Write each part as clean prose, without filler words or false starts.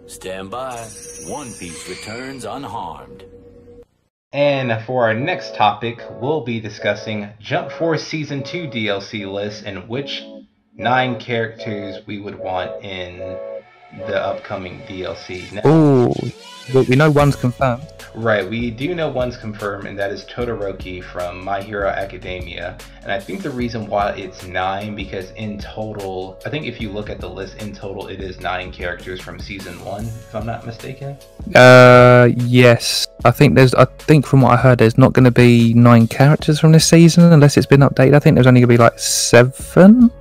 Stand by. One Piece returns unharmed. And for our next topic, we'll be discussing Jump Force Season 2 DLC list and which 9 characters we would want in the upcoming DLC. Oh, we know one's confirmed. Right, we do know one's confirmed, and that is Todoroki from My Hero Academia. And I think the reason why it's 9, because in total, I think if you look at the list in total, it is 9 characters from Season 1, if I'm not mistaken. Yes. I think from what I heard, there's not going to be 9 characters from this season, unless it's been updated. I think there's only going to be like 7.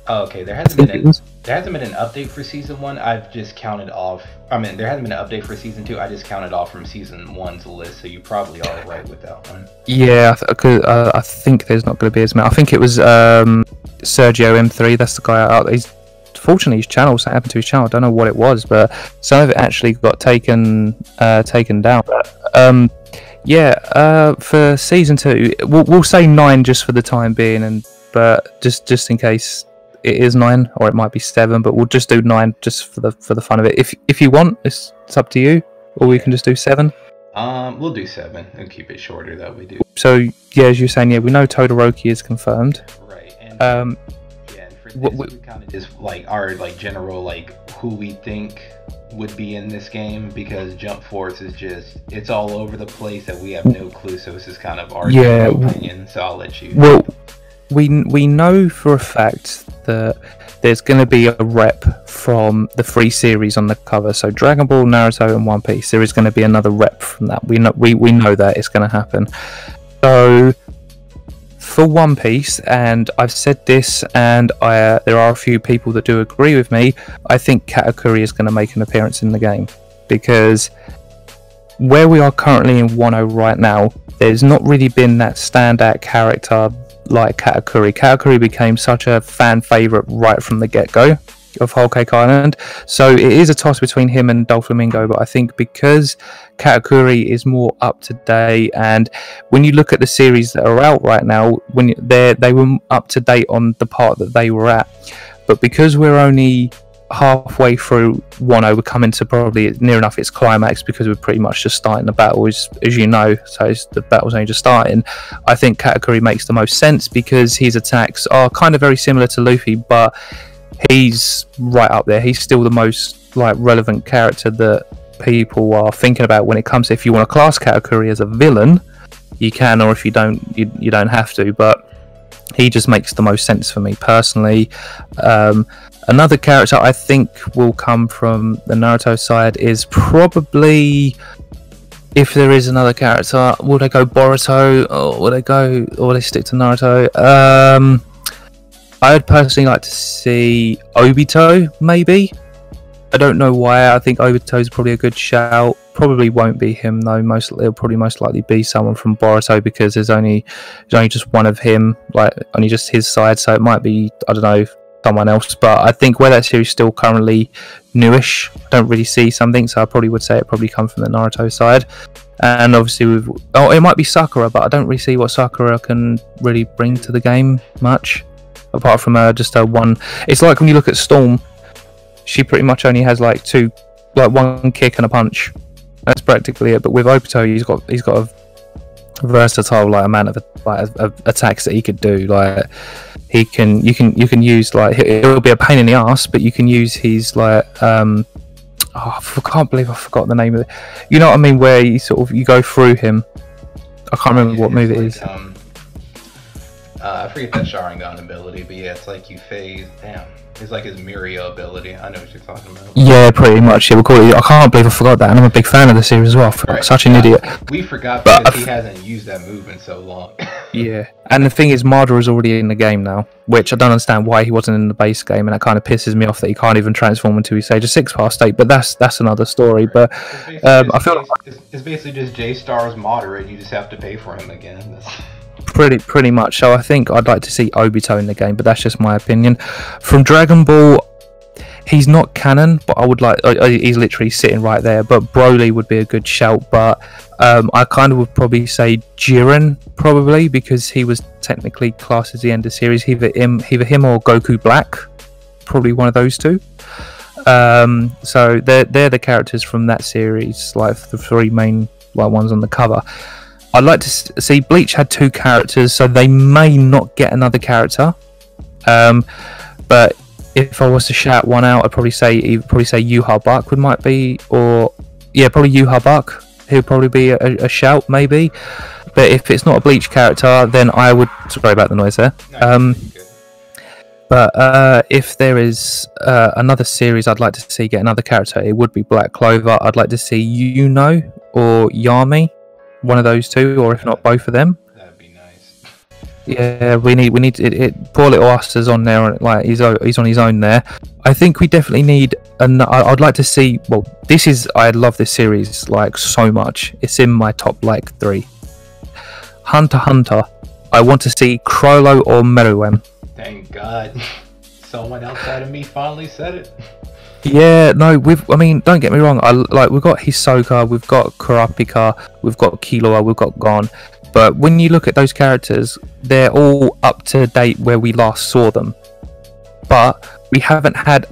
Oh, okay, there hasn't been an update for Season 1. I've just counted off. I mean, there hasn't been an update for Season 2. I just counted off from Season 1's list, so you probably are right with that one. Yeah, I think there's not going to be as many. I think it was Sergio M3. That's the guy out. Fortunately, his channel, something happened to his channel. I don't know what it was, but some of it actually got taken down. But, for Season 2, we'll say 9 just for the time being, but just in case it is 9, or it might be 7, but we'll just do 9 just for the fun of it. If you want, it's up to you, or we can just do 7. We'll do 7 and keep it shorter though. We do. So yeah, as you're saying, yeah, we know Todoroki is confirmed. Right. And for this, we kind of just our general who we think would be in this game, because Jump Force is it's all over the place that we have no clue. So this is kind of our opinion. So I'll let you. Well, we know for a fact that there's going to be a rep from the 3 series on the cover. So Dragon Ball, Naruto, and One Piece. There is going to be another rep from that. We know that it's going to happen. So for One Piece, and I've said this, and there are a few people that do agree with me, I think Katakuri is going to make an appearance in the game, because where we are currently in Wano right now, there's not really been that standout character like Katakuri. Katakuri became such a fan favorite right from the get-go of Whole Cake Island, so it is a toss between him and Doflamingo. But I think because Katakuri is more up to date, and when you look at the series that are out right now, when they were up to date on the part that they were at, but because we're only halfway through Wano, we're coming to probably near enough its climax, because we're pretty much just starting the battle, as you know, so the battle's only just starting. I think Katakuri makes the most sense, because his attacks are kind of very similar to Luffy, but he's right up there. He's still the most relevant character that people are thinking about when it comes to, if you want to class Katakuri as a villain, you can, or if you don't, you don't have to, but he just makes the most sense for me personally. Another character I think will come from the Naruto side is probably, if there is another character, will they go Boruto, or will they stick to Naruto? I would personally like to see Obito, maybe. I don't know why. I think Obito is probably a good shout. Probably won't be him though. It'll probably most likely be someone from Boruto, because there's only just one of him, only just his side. So it might be, I don't know, someone else. But I think where that series is still currently newish, I don't really see something. So I probably would say it probably come from the Naruto side. And obviously it might be Sakura, but I don't really see what Sakura can really bring to the game much, apart from just a one. It's like when you look at Storm, she pretty much only has one kick and a punch. That's practically it. But with Obito, he's got a versatile amount of attacks that he could do. You can use it'll be a pain in the ass, but you can use his I can't believe I forgot the name of it. You know what I mean? Where you go through him. I can't remember what move it is. I forget that Sharingan ability, but yeah, it's like you phase. Damn, it's like his Mirio ability. I know what you're talking about. Yeah, pretty much. Yeah, we'll call it. I can't believe I forgot that, and I'm a big fan of the series as well. Such an idiot. We forgot because he hasn't used that move in so long. Yeah, and the thing is, Madara is already in the game now, which I don't understand why he wasn't in the base game, and that kind of pisses me off that he can't even transform into his Sage of 6 past 8. But that's another story. But I feel like it's basically just J-Star's Madara. You just have to pay for him again. Pretty much. So I think I'd like to see Obito in the game, but that's just my opinion. From Dragon Ball, he's not canon, but I would like. He's literally sitting right there. But Broly would be a good shout. But I kind of would probably say Jiren, probably, because he was technically classed as the end of series. Either him or Goku Black, probably one of those two. So they're the characters from that series, like the three main ones on the cover. I'd like to see Bleach had 2 characters, so they may not get another character. But if I was to shout one out, I'd probably say Yuha Buck might be, or yeah, probably Yuha Buck. He'll probably be a shout, maybe. But if it's not a Bleach character, then I would. Sorry about the noise there. But if there is another series I'd like to see get another character, it would be Black Clover. I'd like to see Yuno or Yami, one of those two, or if not both of them. That'd be nice. Yeah, we need it. Poor little Asta's on there, like he's on his own there. I think we definitely need. I'd like to see. Well, I love this series like so much. It's in my top like 3. Hunter x Hunter. I want to see Crollo or Meruem. Thank God, someone outside of me finally said it. Yeah, no, I mean, don't get me wrong. We've got Hisoka, we've got Kurapika, we've got Killua, we've got Gon. But when you look at those characters, they're all up to date where we last saw them. But we haven't had.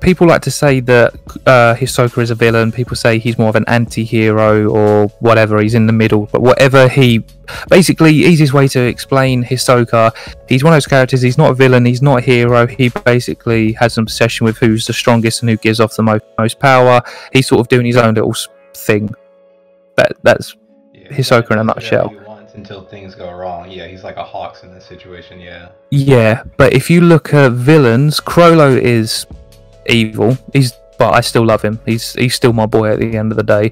People like to say that Hisoka is a villain. People say he's more of an anti-hero or whatever. He's in the middle. But whatever basically, easiest way to explain Hisoka, he's one of those characters. He's not a villain. He's not a hero. He basically has an obsession with who's the strongest and who gives off the most power. He's sort of doing his own little thing. That's Hisoka in a nutshell. Until things go wrong. Yeah, he's like a Hawks in this situation. Yeah, but if you look at villains, Crollo is evil. But I still love him. He's still my boy at the end of the day.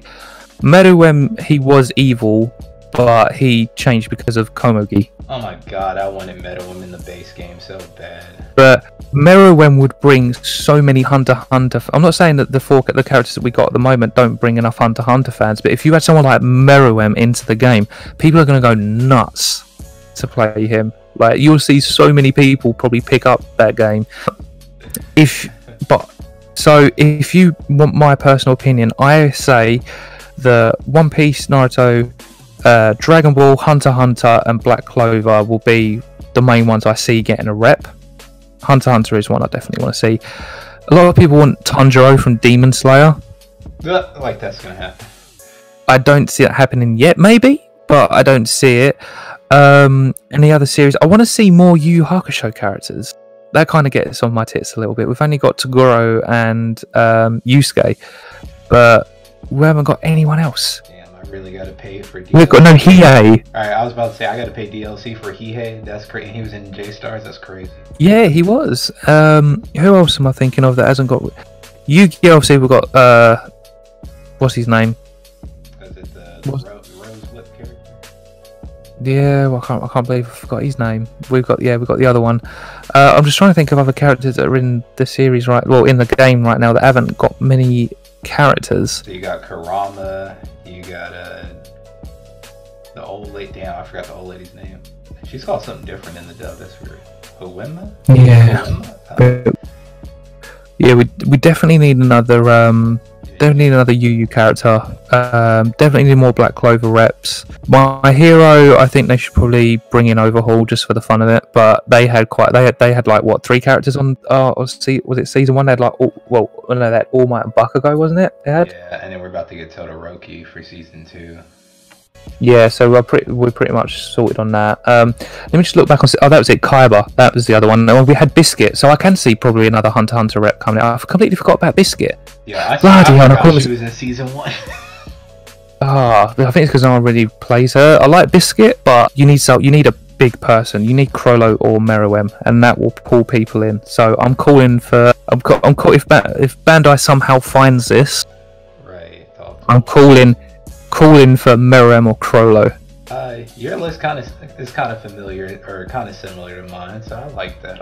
Meruem, he was evil, but he changed because of Komugi. Oh my God, I wanted Meruem in the base game so bad. But Meruem would bring so many Hunter x Hunter. I'm not saying that the characters that we got at the moment don't bring enough Hunter x Hunter fans, but if you had someone like Meruem into the game, people are going to go nuts to play him. Like, you'll see so many people probably pick up that game. If you want my personal opinion, I say the One Piece, Naruto, Dragon Ball, Hunter x Hunter, and Black Clover will be the main ones I see getting a rep. Hunter x Hunter is one I definitely want to see. A lot of people want Tanjiro from Demon Slayer. Like that's gonna happen. I don't see it happening yet, maybe, but I don't see it. Any other series? I want to see more Yu Yu Hakusho characters. That kind of gets on my tits a little bit. We've only got Toguro and Yusuke, but we haven't got anyone else. I really gotta pay for DLC. We've got no Hiei. Alright, I was about to say I gotta pay DLC for Hiei. That's crazy. He was in J-Stars. That's crazy. Yeah, he was. Who else am I thinking of that hasn't got? Yugi, obviously we've got. What's his name? Is it the rose lip character? Yeah, well, I can't believe I forgot his name. We've got the other one. I'm just trying to think of other characters that are in the series in the game right now that haven't got many characters. So you got Kurama. You got the old lady. Damn, I forgot the old lady's name. She's called something different in the dub. That's weird. Huema? Yeah. Yeah, we definitely need another. Definitely need another Yu Yu character. Definitely need more Black Clover reps. My hero, I think they should probably bring in Overhaul just for the fun of it. But they had like what 3 characters on? Was it season 1? They had like they had All Might and Bakugo, wasn't it? They had. Yeah, and then we're about to get Todoroki for season 2. Yeah, so we're pretty much sorted on that. Let me just look back on. Oh, that was it. Kaiba. That was the other one. We had Biscuit, so I can see probably another Hunter x Hunter rep coming out. I completely forgot about Biscuit. Yeah, I forgot she was in season 1. I think it's because no one really plays her. I like Biscuit, but you need a big person. You need Crollo or Meruem, and that will pull people in. So I'm calling for. If Bandai somehow finds this, right? I'm calling for Meruem or Crollo. Your list is kind of familiar or kind of similar to mine, so I like that.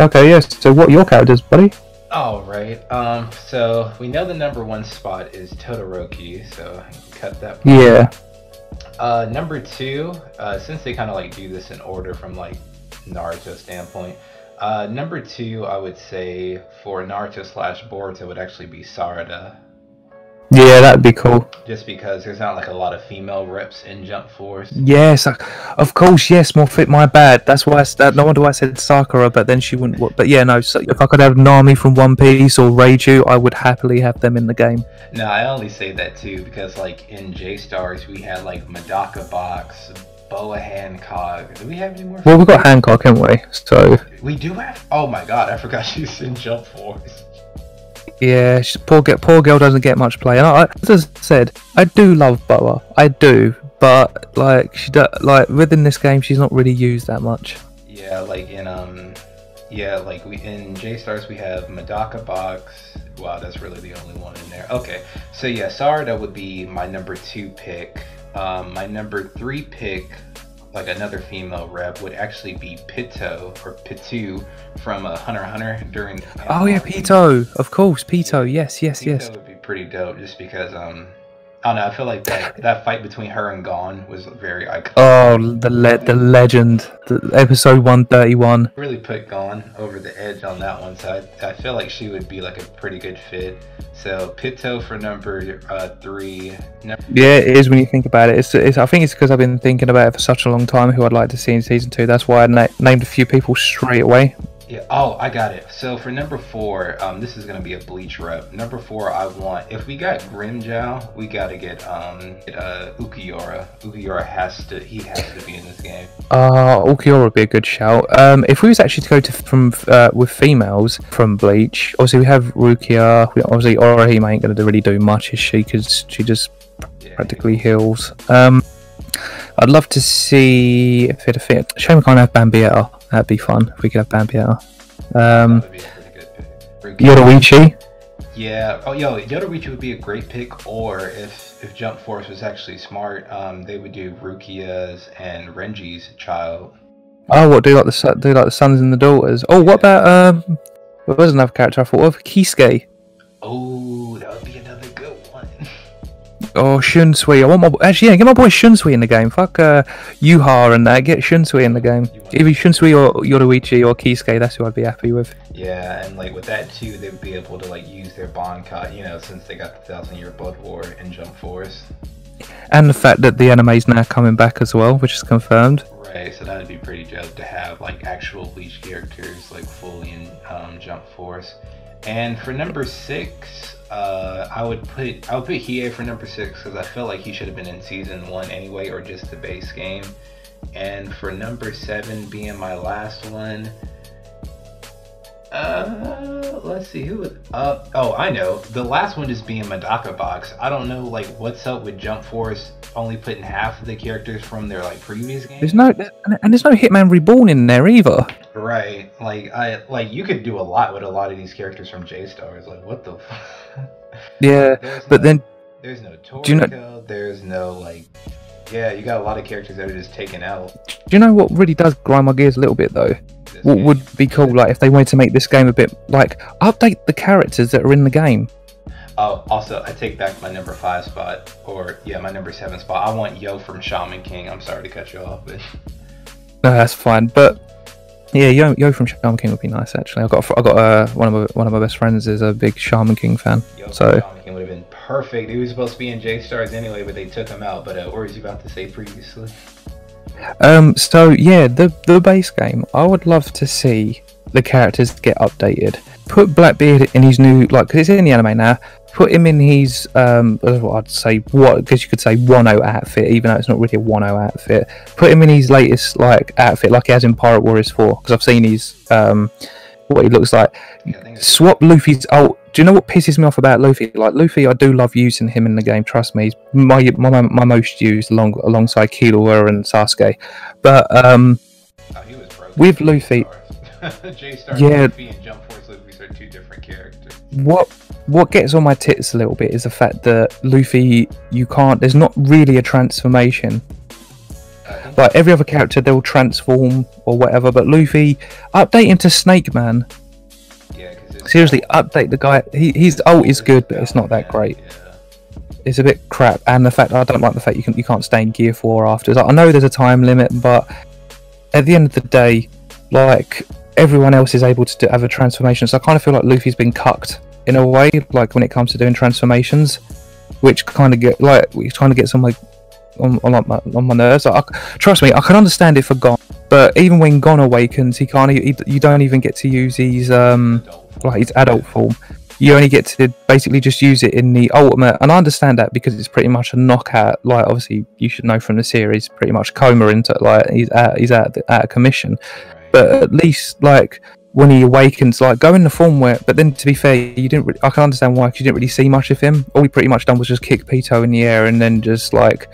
Okay, yes. So what are your characters, buddy? All right. So we know the number 1 spot is Todoroki, so I can cut that part. Yeah. Number 2, since they kind of like do this in order from like Naruto standpoint, number 2 I would say for Naruto / Boruto would actually be Sarada. Yeah, that'd be cool. Just because there's not like a lot of female reps in Jump Force. Yes, of course. Yes, more fit. My bad. That's why. No wonder why I said Sakura, but then she wouldn't. But yeah, no. So if I could have Nami from One Piece or Reiju, I would happily have them in the game. No, I only say that too because like in J Stars we had like Medaka Box, Boa Hancock. Do we have any more? Well, we got Hancock, haven't we? So we do have. Oh my god, I forgot she's in Jump Force. Yeah, poor girl doesn't get much play. And as I said, I do love Boa. I do, but like within this game, she's not really used that much. Yeah, like in in J Stars we have Medaka Box. Wow, that's really the only one in there. Okay, so yeah, Sarada would be my number 2 pick. My number 3 pick, like another female rep, would actually be Pitu from Hunter x Hunter during. Oh yeah, Pito, of course, Pito. Yes. Pito would be pretty dope, just because I don't know. I feel like that fight between her and Gon was very iconic. Oh, the legend, episode 131. Really put Gon over the edge on that one, so I feel like she would be like a pretty good fit. So Pito for number 3. Yeah, it is when you think about it. I think it's because I've been thinking about it for such a long time. Who I'd like to see in season 2. That's why I named a few people straight away. Yeah. Oh, I got it. So for number 4, this is gonna be a Bleach rep. Number 4, I want, if we got Grimmjow, we gotta get Ukiura. Ukiura has to be in this game. Ukiura would be a good shout. If we was actually to go with females from Bleach, obviously we have Rukia. Obviously Orihime ain't gonna really do much, is she? Because she just practically heals. I'd love to see if it fit. Shame we can't have Bambietta. That'd be fun if we could have Bambietta. That would be a pretty good pick. Yoruichi. Yeah. Oh, Yoruichi would be a great pick. Or if Jump Force was actually smart, they would do Rukia's and Renji's child. Oh, what do like the sons and the daughters? Oh, what about there was another character I thought of, Kisuke. Oh, that would be another good one. Oh, Shunsui. Get my boy Shunsui in the game. Fuck Yuha and that. Get Shunsui in the game. Either Shunsui or Yoruichi or Kisuke, that's who I'd be happy with. Yeah, and like with that too, they'd be able to like use their Bankai, since they got the 1,000-year Blood War in Jump Force. And the fact that the anime's now coming back as well, which is confirmed. Right, so that'd be pretty dope to have like actual Bleach characters like fully in Jump Force. And for number 6, I would put Hiei for number 6 because I feel like he should have been in season 1 anyway, or just the base game. And for number 7 being my last one, let's see who. Oh, I know. The last one just being Medaka Box. I don't know like what's up with Jump Force only putting half of the characters from their like previous games. There's no Hitman Reborn in there either. Right, like you could do a lot with a lot of these characters from J Stars. Like what the? Yeah, then there's no Toriko. There's no like. Yeah, you got a lot of characters that are just taken out. Do you know what really does grind my gears a little bit though? What would be cool, like if they wanted to make this game a bit like update the characters that are in the game. Oh, also I take back my number 5 spot, or yeah, my number 7 spot. I want Yo from Shaman King. I'm sorry to cut you off, but no, that's fine. But yeah, Yo from Shaman King would be nice actually. I got one of my best friends is a big Shaman King fan. Yo so Shaman King would have been perfect. He was supposed to be in J Stars anyway, but they took him out. But what was you about to say previously? So yeah, the base game, I would love to see the characters get updated. Put Blackbeard in his new, like, because it's in the anime now, put him in his, what I'd say, because you could say Wano outfit, even though it's not really a Wano outfit. Put him in his latest, like, outfit, like he has in Pirate Warriors 4, because I've seen his, what he looks like. Yeah, swap Luffy's ult. Do you know what pisses me off about Luffy? Like, Luffy, I do love using him in the game, trust me. He's my most used alongside Killua and Sasuke. But, he was broken. With Luffy... J-Star Luffy and Jump Force Luffy are 2 different characters. What gets on my tits a little bit is the fact that Luffy, there's not really a transformation. Like every other character, they'll transform or whatever, but Luffy, update him to Snake Man. Yeah, seriously, update the guy. His ult is good, but it's not that great. Yeah. It's a bit crap, and the fact I don't like the fact you can't stay in Gear 4 afterwards. Like, I know there's a time limit, but at the end of the day, like everyone else is able to have a transformation, so I kind of feel like Luffy's been cucked in a way, like when it comes to doing transformations. which kind of gets on my nerves. Like, trust me, I can understand it for Gon, but even when Gon awakens, you don't even get to use his his adult form. You only get to basically just use it in the ultimate, and I understand that because it's pretty much a knockout. Like, obviously, you should know from the series, pretty much Coma into like he's out of commission. But at least like when he awakens, like go in the form where. But then to be fair, you didn't. I can understand why, because you didn't really see much of him. All he pretty much done was just kick Pito in the air and then just like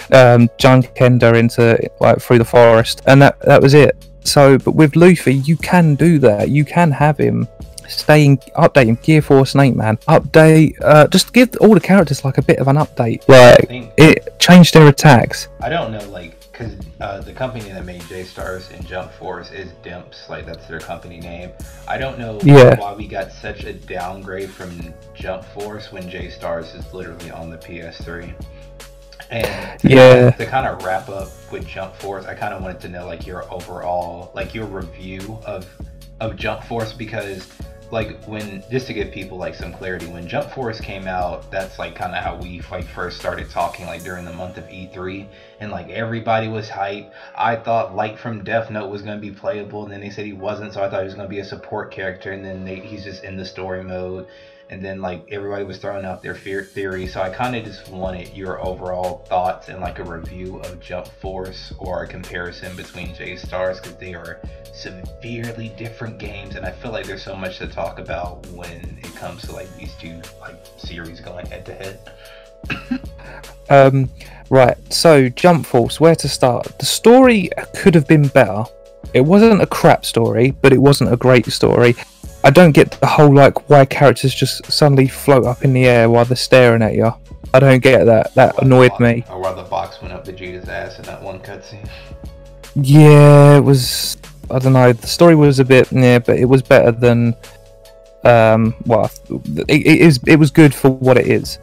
junk Ender into like through the forest, and that was it. So, but with Luffy, you can do that. You can have him updating Gear Force and 8-Man update. Just give all the characters like a bit of an update. Like it changed their attacks. I don't know, like, because the company that made J-Stars and Jump Force is Dimps, like that's their company name. I don't know why we got such a downgrade from Jump Force when J-Stars is literally on the PS3. And to kind of wrap up with Jump Force, I kind of wanted to know like your overall, like your review of Jump Force, because like just to give people like some clarity, when Jump Force came out, that's like kind of how we like first started talking, like during the month of E3, and like everybody was hyped. I thought Light from Death Note was going to be playable, and then they said he wasn't, so I thought he was going to be a support character, and then he's just in the story mode. And then like everybody was throwing out their theory, so I kind of just wanted your overall thoughts and like a review of Jump Force, or a comparison between J-Stars, because they are severely different games, and I feel like there's so much to talk about when it comes to like these two like series going head to head. Right, so Jump Force, where to start? The story could have been better. It wasn't a crap story, but it wasn't a great story. I don't get the whole like why characters just suddenly float up in the air while they're staring at you. I don't get that. That annoyed me. Or while the box went up Vegeta's ass in that one cutscene. Yeah, it was. I don't know. The story was a bit but it was better than. It was good for what it is.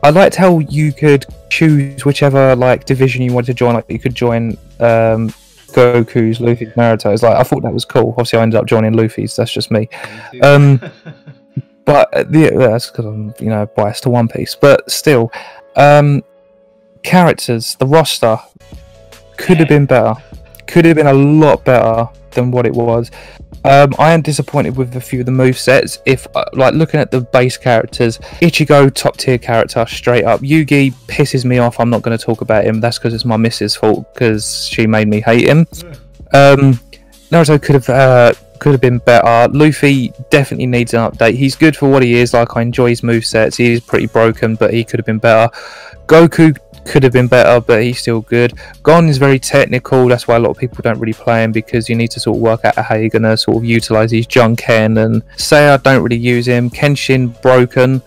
I liked how you could choose whichever like division you wanted to join. Like you could join Goku's, Luffy's, Naruto's. Like I thought that was cool. Obviously, I ended up joining Luffy's. That's just me. But that's because I'm biased to One Piece. But still, characters, the roster could have been better. Could have been a lot better than what it was. I am disappointed with a few of the movesets. If like looking at the base characters, Ichigo, top tier character, straight up. Yugi pisses me off. I'm not going to talk about him. That's because it's my missus' fault, because she made me hate him. Naruto could have been better. Luffy definitely needs an update. He's good for what he is. Like I enjoy his movesets. He is pretty broken, but he could have been better. Goku could have been better, but he's still good. Gon is very technical. That's why a lot of people don't really play him, because you need to sort of work out how you're going to sort of utilize his Junken. And Seiya, don't really use him. Kenshin, broken.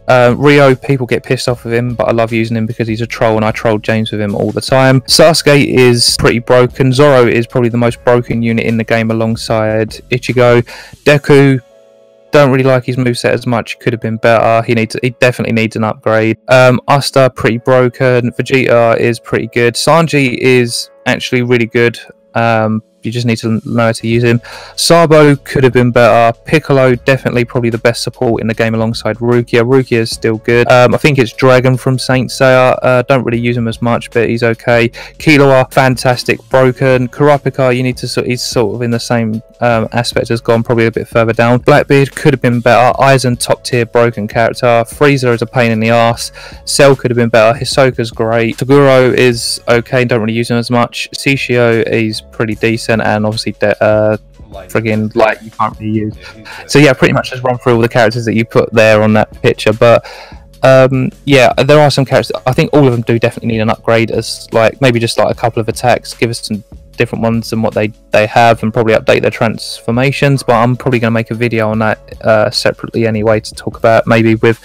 Rio, people get pissed off with him, but I love using him because he's a troll, and I troll James with him all the time. Sasuke is pretty broken. Zoro is probably the most broken unit in the game alongside Ichigo. Deku, don't really like his moveset as much. Could have been better. He definitely needs an upgrade. Asta, pretty broken. Vegeta is pretty good. Sanji is actually really good. You just need to know how to use him. Sabo could have been better. Piccolo, definitely probably the best support in the game alongside Rukia. Rukia is still good. I think it's Dragon from Saint Seiya. Don't really use him as much, but he's okay. Killua, fantastic, broken. Kurapika, he's sort of in the same aspect as Gon, probably a bit further down. Blackbeard could have been better. Aizen, top tier, broken character. Frieza is a pain in the ass. Cell could have been better. Hisoka's great. Toguro is okay, don't really use him as much. Shishio is pretty decent. And obviously friggin' Light you can't really use. So yeah, pretty much just run through all the characters that you put there on that picture. But yeah, there are some characters. I think all of them do definitely need an upgrade, as like maybe just like a couple of attacks, give us some different ones than what they have, and probably update their transformations. But I'm probably going to make a video on that separately anyway, to talk about maybe with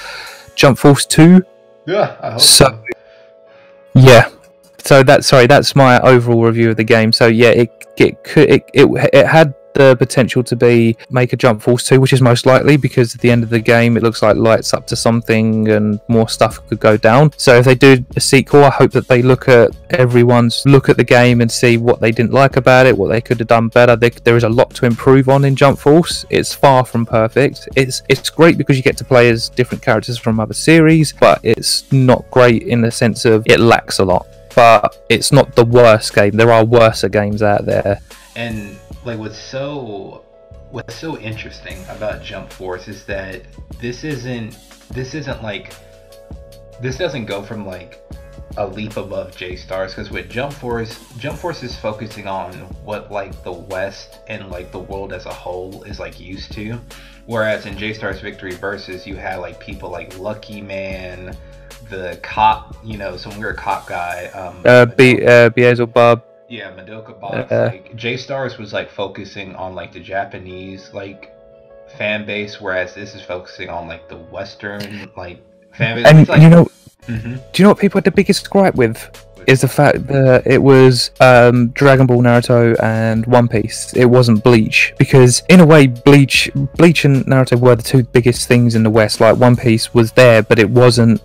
Jump Force 2. Yeah, I hope so. Yeah. So that's my overall review of the game. So yeah, it had the potential to be make a Jump Force 2, which is most likely, because at the end of the game it looks like Light's up to something and more stuff could go down. So if they do a sequel, I hope that they look at the game and see what they didn't like about it, what they could have done better. There is a lot to improve on in Jump Force. It's far from perfect. It's great because you get to play as different characters from other series, but it's not great in the sense of it lacks a lot. But it's not the worst game. There are worser games out there. And like what's so interesting about Jump Force is that this doesn't go from like a leap above J-Stars, because with Jump Force is focusing on what like the West and like the world as a whole is like used to, whereas in J-Stars Victory Versus you had like people like Lucky Man, the cop, you know, some weird cop guy, Beelzebub. Yeah, Madoka Box. Like J-Stars was like focusing on like the Japanese like fan base, whereas this is focusing on like the Western like fan base. And like, you know, do you know what people had the biggest gripe with? Is the fact that it was Dragon Ball, Naruto, and One Piece. It wasn't Bleach, because in a way, Bleach and Naruto were the two biggest things in the West. Like One Piece was there, but it wasn't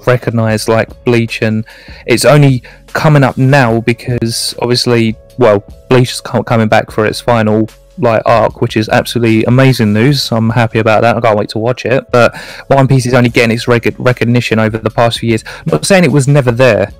recognized like Bleach, and it's only coming up now because obviously, well, Bleach is coming back for its final like arc, which is absolutely amazing news. I'm happy about that. I can't wait to watch it. But One Piece is only getting its recognition over the past few years. I'm not saying it was never there.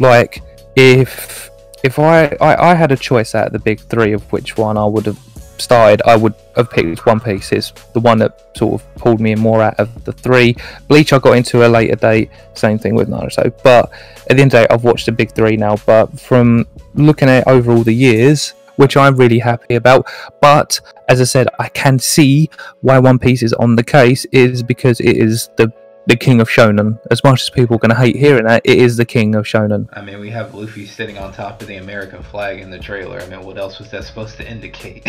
Like if I had a choice out of the big three of which one I would have started, I would have picked One Piece. It's the one that sort of pulled me more out of the three. Bleach I got into a later date, same thing with Naruto. But at the end of the day, I've watched the big three now. But from looking at it over all the years, which I'm really happy about, but as I said, I can see why One Piece is on the case, is because it is the king of shonen. As much as people are going to hate hearing that, it is the king of shonen. I mean, we have Luffy sitting on top of the American flag in the trailer. I mean, what else was that supposed to indicate?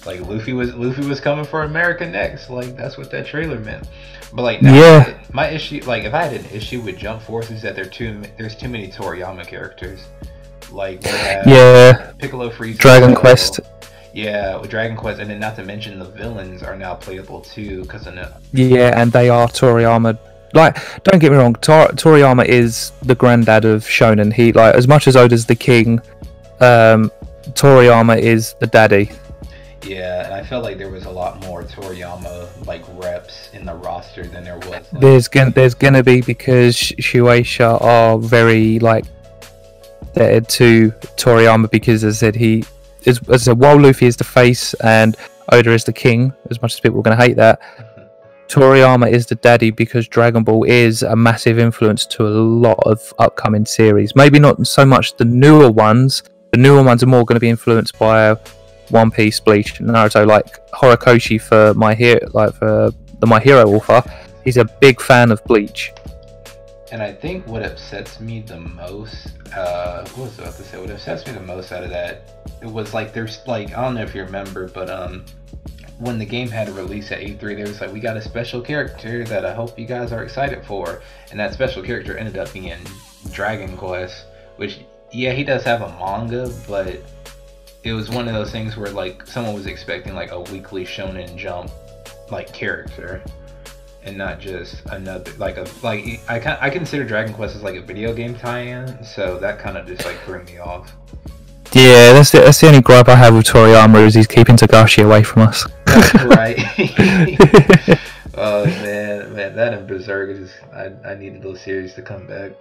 Like Luffy was coming for America next. Like that's what that trailer meant. But like now, yeah, my issue, like if I had an issue with Jump Force, is that there's too many Toriyama characters. Like Piccolo, Freeze, Dragon Quest. Yeah, with Dragon Quest, and then not to mention the villains are now playable too, because of the... Yeah, and they are Toriyama. Like, don't get me wrong, Toriyama is the granddad of shonen. He, like, as much as Oda's the king, Toriyama is the daddy. Yeah, and I felt like there was a lot more Toriyama like reps in the roster than there was. Like... There's gonna be, because Shueisha are very like dead to Toriyama, because as I said, while Luffy is the face and Oda is the king, as much as people are going to hate that, Toriyama is the daddy, because Dragon Ball is a massive influence to a lot of upcoming series. Maybe not so much the newer ones. The newer ones are more going to be influenced by One Piece, Bleach, Naruto. Like Horikoshi for My Hero, like for the My Hero author, he's a big fan of Bleach. And I think what upsets me the most, what was I about to say? What upsets me the most out of that, it was like there's like, I don't know if you remember, but when the game had a release at E3, there was like, we got a special character that I hope you guys are excited for, and that special character ended up being Dragon Quest, which yeah, he does have a manga, but it was one of those things where like someone was expecting like a weekly Shonen Jump like character, and not just another I consider Dragon Quest as like a video game tie-in, so that kind of just like threw me off. Yeah, that's the only gripe I have with Toriyama, is he's keeping Togashi away from us. That's right. Oh man, that and Berserk is I needed those series to come back.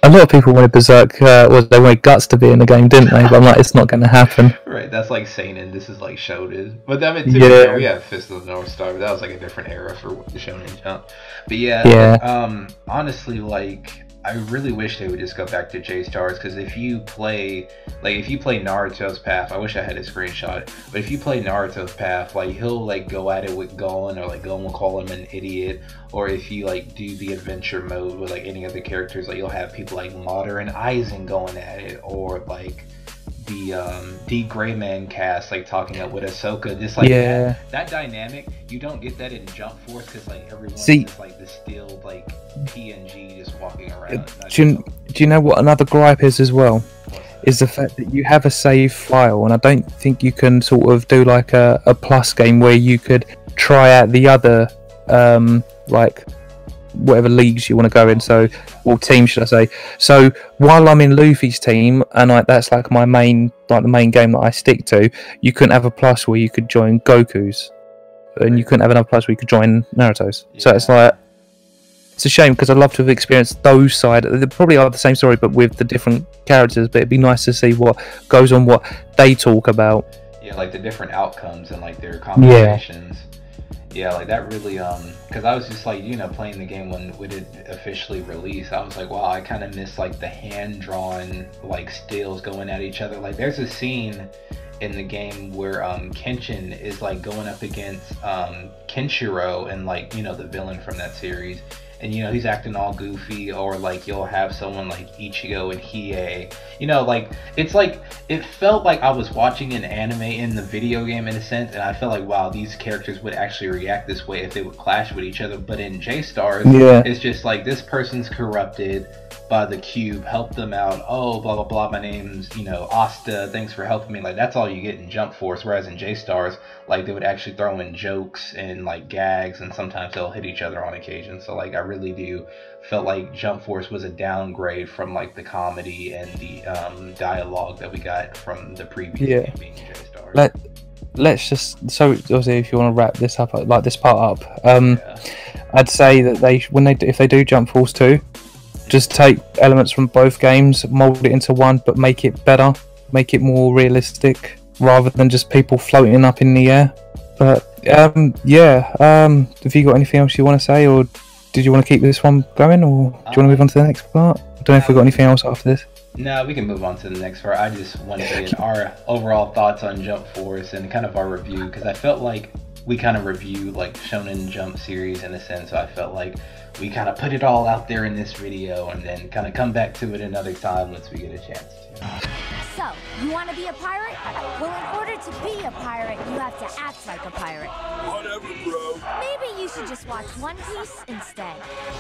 A lot of people wanted Berserk, they wanted Guts to be in the game, didn't they? But I'm like, it's not going to happen. Right, that's like Seinen, this is like Shonen. But I mean, yeah, we have Fist of the North Star, but that was like a different era for the Shonen Jump. But yeah, honestly, like, I really wish they would just go back to J-Stars, because if you play Naruto's path, I wish I had a screenshot, but if you play Naruto's path, like, he'll like go at it with Gon, or like Gon will call him an idiot, or if you like do the adventure mode with like any other characters, like you'll have people like Mater and Aizen going at it, or like the D Greyman cast like talking up with Ahsoka, just like that dynamic. You don't get that in Jump Force, because like everyone's just like the still like PNG just walking around. Do you know what another gripe is as well? is the fact that you have a save file, and I don't think you can sort of do like a plus game where you could try out the other like whatever leagues you want to go in, so or team should I say. So while I'm in Luffy's team and that's like my main, like the main game that I stick to, you couldn't have a plus where you could join Goku's, and you couldn't have another plus where you could join Naruto's. So it's like, it's a shame because I'd love to have experienced those side. They probably are the same story but with the different characters, but it'd be nice to see what goes on, what they talk about. Yeah, like the different outcomes and like their conversations. Yeah, like that really, because I was just like, you know, playing the game when it officially released, I was like, wow, I kind of miss like the hand-drawn like stills going at each other. Like there's a scene in the game where Kenshin is like going up against Kenshiro, and like, you know, the villain from that series, and you know, he's acting all goofy, or like you'll have someone like Ichigo and Hiei, you know, like it's like, it felt like I was watching an anime in the video game in a sense, and I felt like, wow, these characters would actually react this way if they would clash with each other. But in J-Stars, it's just like, this person's corrupted by the cube, help them out, oh blah blah blah, my name's, you know, Asta, thanks for helping me. Like that's all you get in Jump Force. Whereas in J-Stars, like they would actually throw in jokes and like gags, and sometimes they'll hit each other on occasion. So like I really do felt like Jump Force was a downgrade from like the comedy and the dialogue that we got from the previous game being J-Stars. Let's just, so obviously if you want to wrap this up, like this part up, I'd say that if they do Jump Force 2, just take elements from both games, mold it into one, but make it better, make it more realistic, rather than just people floating up in the air. But have you got anything else you want to say, or did you want to keep this one going, or do you want to move on to the next part? I don't know if we've got anything else after this. No, we can move on to the next part. I just wanted to get our overall thoughts on Jump Force and kind of our review, because I felt like we kind of reviewed like Shonen Jump series in a sense. So I felt like we kind of put it all out there in this video, and then kind of come back to it another time once we get a chance to. So, you want to be a pirate? Well, in order to be a pirate, you have to act like a pirate. Whatever, bro. Maybe you should just watch One Piece instead.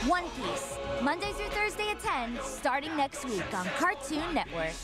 One Piece, Monday through Thursday at 10, starting next week on Cartoon Network.